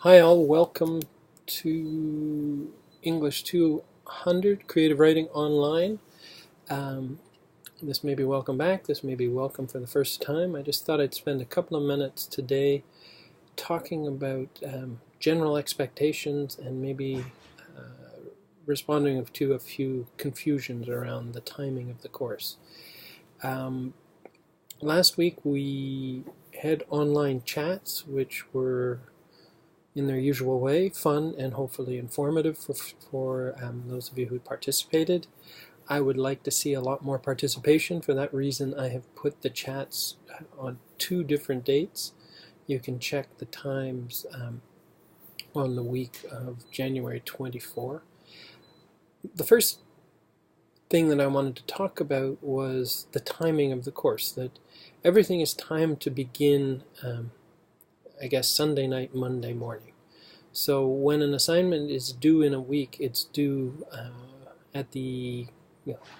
Hi all, welcome to English 200, Creative Writing Online. This may be welcome back, this may be welcome for the first time. I just thought I'd spend a couple of minutes today talking about general expectations and maybe responding to a few confusions around the timing of the course. Last week we had online chats which were in their usual way, fun and hopefully informative for those of you who participated. I would like to see a lot more participation. For that reason, I have put the chats on 2 different dates. You can check the times on the week of January 24. The first thing that I wanted to talk about was the timing of the course, that everything is timed to begin I guess Sunday night, Monday morning. So when an assignment is due in a week, it's due at the,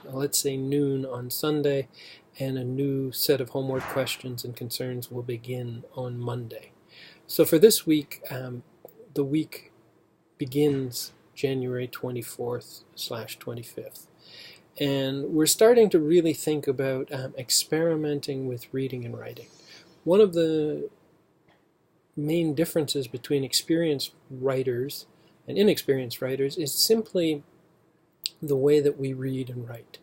let's say noon on Sunday, and a new set of homework questions and concerns will begin on Monday. So for this week, the week begins January 24th/25th. And we're starting to really think about experimenting with reading and writing. One of the main differences between experienced writers and inexperienced writers is simply the way that we read and write.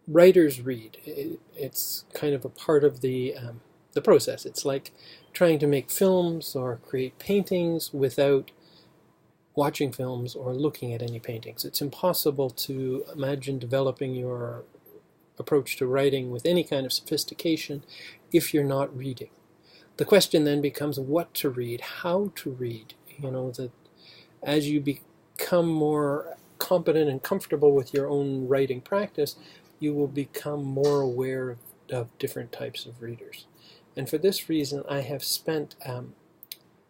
Writers read. It's kind of a part of the process. It's like trying to make films or create paintings without watching films or looking at any paintings. It's impossible to imagine developing your approach to writing with any kind of sophistication if you're not reading. The question then becomes what to read, how to read. That as you become more competent and comfortable with your own writing practice, you will become more aware of different types of readers. And for this reason, I have spent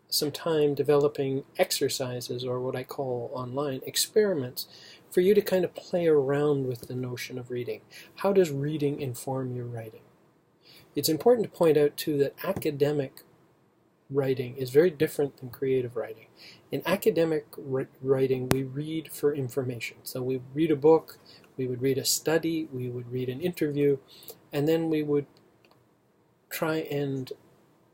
some time developing exercises, or what I call online experiments, for you to kind of play around with the notion of reading. How does reading inform your writing? It's important to point out, too, that academic writing is very different than creative writing. In academic writing, we read for information. So we read a book, we would read a study, we would read an interview, and then we would try and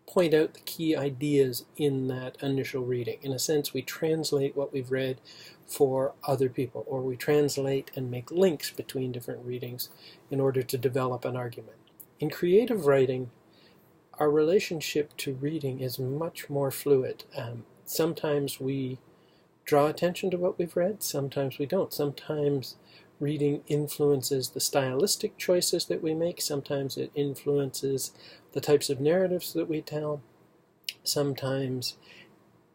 point out the key ideas in that initial reading. In a sense, we translate what we've read for other people, or we translate and make links between different readings in order to develop an argument. In creative writing, our relationship to reading is much more fluid. Sometimes we draw attention to what we've read, sometimes we don't. Sometimes reading influences the stylistic choices that we make, sometimes it influences the types of narratives that we tell, sometimes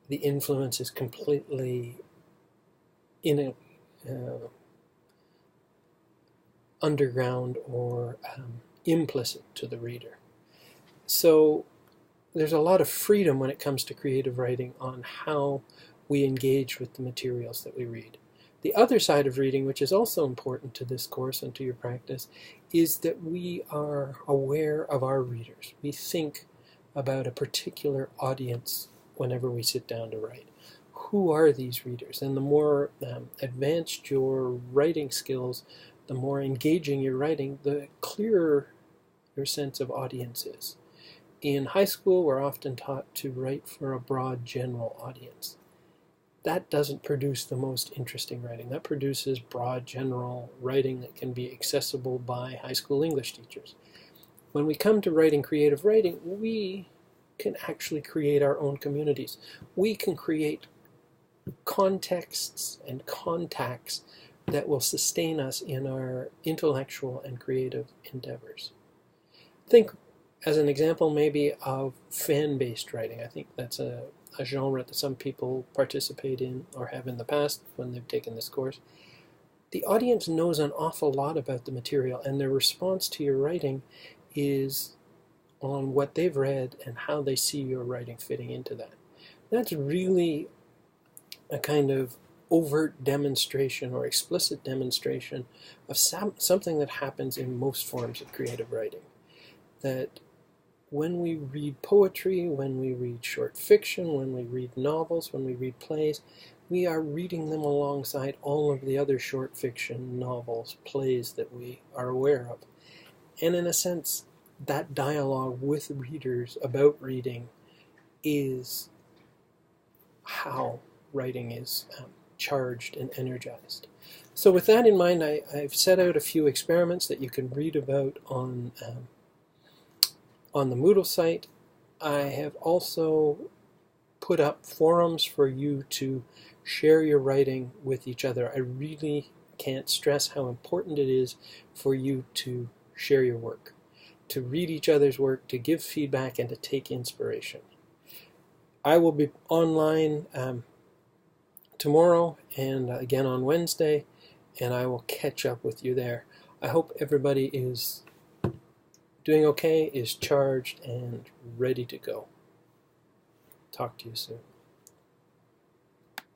the influence is completely underground or implicit to the reader. So there's a lot of freedom when it comes to creative writing on how we engage with the materials that we read. The other side of reading, which is also important to this course and to your practice, is that we are aware of our readers. We think about a particular audience whenever we sit down to write. Who are these readers? And the more advanced your writing skills, the more engaging your writing, the clearer your sense of audience is. In high school, we're often taught to write for a broad general audience. That doesn't produce the most interesting writing. That produces broad general writing that can be accessible by high school English teachers. When we come to writing creative writing, we can actually create our own communities. We can create contexts and contacts that will sustain us in our intellectual and creative endeavors. Think, as an example, maybe of fan-based writing. I think that's a genre that some people participate in or have in the past when they've taken this course. The audience knows an awful lot about the material, and their response to your writing is on what they've read and how they see your writing fitting into that. That's really a kind of overt demonstration or explicit demonstration of something that happens in most forms of creative writing. That when we read poetry, when we read short fiction, when we read novels, when we read plays, we are reading them alongside all of the other short fiction, novels, plays that we are aware of. And in a sense, that dialogue with readers about reading is how writing is charged and energized. So with that in mind, I've set out a few experiments that you can read about on the Moodle site. I have also put up forums for you to share your writing with each other. I really can't stress how important it is for you to share your work, to read each other's work, to give feedback, and to take inspiration. I will be online tomorrow and again on Wednesday, and I will catch up with you there. I hope everybody is doing okay, is charged, and ready to go. Talk to you soon.